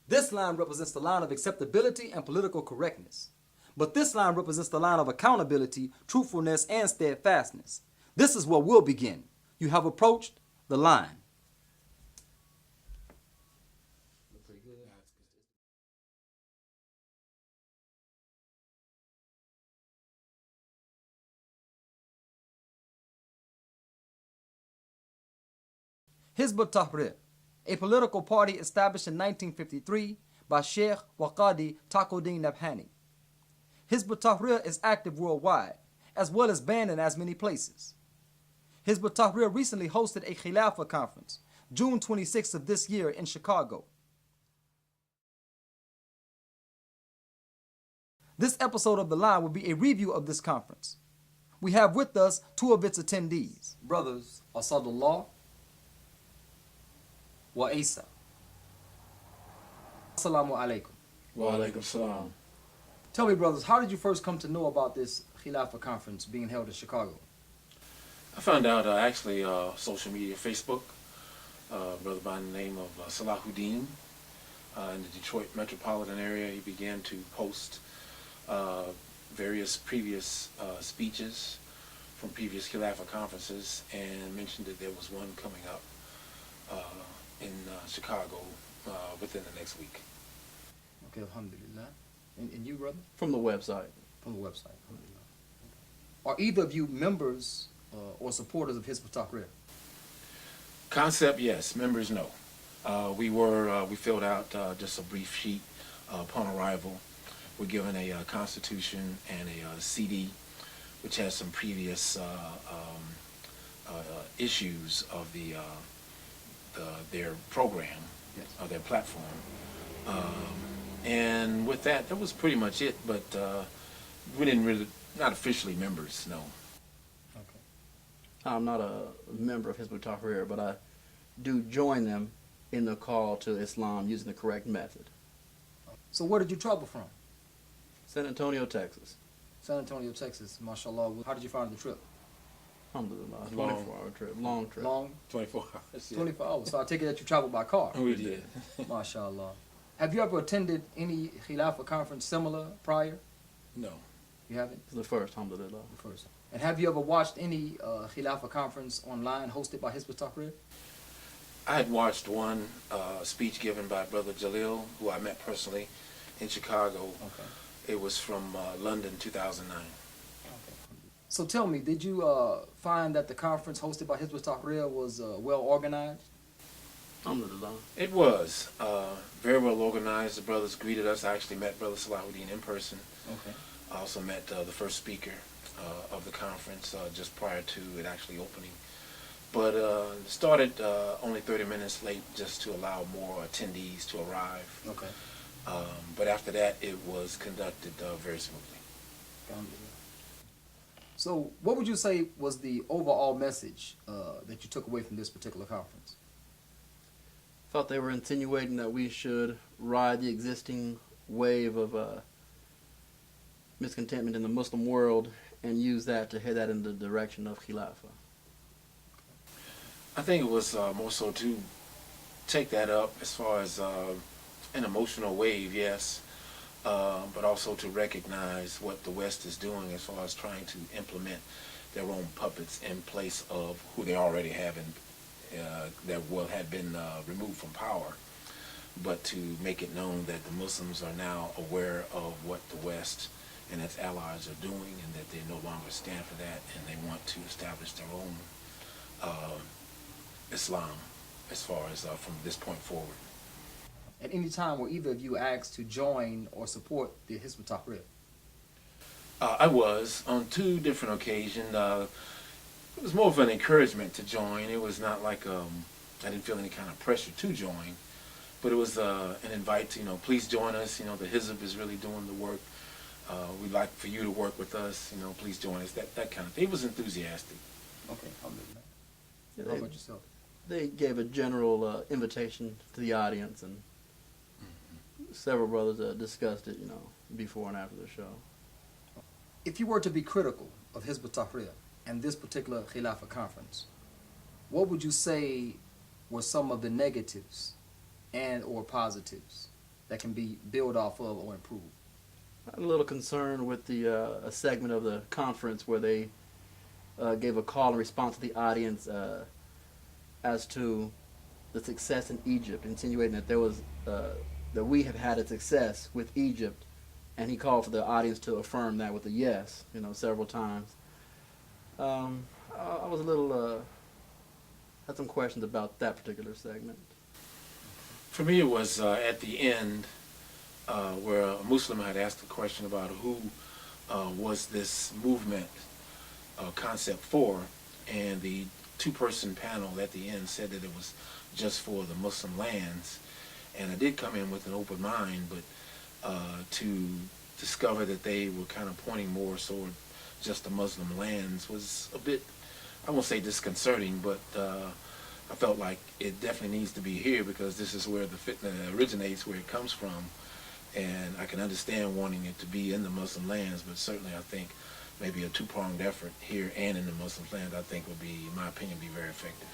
This line represents the line of acceptability and political correctness. But this line represents the line of accountability, truthfulness, and steadfastness. This is where we'll begin. You have approached the line. Hizb ut-Tahrir, a political party established in 1953 by Sheikh Waqadi Taqi Nabhani. Hizb ut-Tahrir is active worldwide, as well as banned in as many places. Hizb ut-Tahrir recently hosted a Khilafah Conference, June 26th of this year in Chicago. This episode of The Line will be a review of this conference. We have with us two of its attendees, brothers Asadullah wa Isa. Assalamu alaikum. Wa alaikum salam. Tell me, brothers, how did you first come to know about this Khilafah Conference being held in Chicago? I found out actually social media, Facebook, brother by the name of Salahuddin in the Detroit metropolitan area. He began to post various previous speeches from previous Khilafah conferences and mentioned that there was one coming up in Chicago within the next week. Okay, alhamdulillah. And you, brother? From the website. From the website, alhamdulillah. Are either of you members or supporters of Hizb ut-Tahrir? Concept, yes. Members, no. We filled out just a brief sheet upon arrival. We're given a constitution and a CD, which has some previous issues of their program, yes, of their platform. And with that was pretty much it. But we didn't really, not officially members, no. Okay. I'm not a member of Hizb ut-Tahrir, but I do join them in the call to Islam using the correct method. So where did you travel from? San Antonio, Texas. San Antonio, Texas, mashallah. How did you find the trip? Alhamdulillah. Long. 24-hour trip. Long trip. Long? 24 hours. Yeah. 24 hours. So I take it that you traveled by car? We did. Mashallah. Have you ever attended any Khilafah conference similar prior? No. You haven't? It's the first, alhamdulillah. The first. And have you ever watched any Khilafah conference online hosted by Hizb ut-Tahrir? I had watched one speech given by Brother Jalil, who I met personally in Chicago. Okay. It was from London, 2009. Okay. So tell me, did you find that the conference hosted by Hizb ut-Tahrir was well organized? Alhamdulillah. It was very well organized. The brothers greeted us. I actually met Brother Salahuddin in person. Okay. I also met the first speaker of the conference just prior to it actually opening. But it started only 30 minutes late just to allow more attendees to arrive. Okay. But after that, it was conducted very smoothly. So what would you say was the overall message that you took away from this particular conference? Thought they were insinuating that we should ride the existing wave of miscontentment in the Muslim world and use that to head that in the direction of Khilafah. I think it was more so to take that up as far as an emotional wave, yes, but also to recognize what the West is doing as far as trying to implement their own puppets in place of who they already have that had been removed from power, but to make it known that the Muslims are now aware of what the West and its allies are doing and that they no longer stand for that, and they want to establish their own Islam as far as from this point forward. At any time were either of you asked to join or support the Hizb ut-Tahrir? I was on two different occasions. It was more of an encouragement to join. It was not like I didn't feel any kind of pressure to join, but it was an invite to, please join us. The Hizb is really doing the work. We'd like for you to work with us. Please join us. That kind of thing. It was enthusiastic. Okay, alhamdulillah. Yeah, How about yourself? They gave a general invitation to the audience, and several brothers discussed it, before and after the show. If you were to be critical of Hizb ut-Tahrir and this particular Khilafah conference, what would you say were some of the negatives and or positives that can be built off of or improved. I'm a little concerned with the a segment of the conference where they gave a call and response to the audience as to the success in Egypt, insinuating that there was that we have had a success with Egypt, and he called for the audience to affirm that with a yes, several times. I was a little had some questions about that particular segment. For me, it was at the end where a Muslim had asked a question about who was this movement concept for, and the two-person panel at the end said that it was just for the Muslim lands. And I did come in with an open mind, but to discover that they were kind of pointing more toward just the Muslim lands was a bit, I won't say disconcerting, but I felt like it definitely needs to be here because this is where the fitna originates, where it comes from. And I can understand wanting it to be in the Muslim lands, but certainly I think maybe a two-pronged effort here and in the Muslim land, I think would be, in my opinion, be very effective.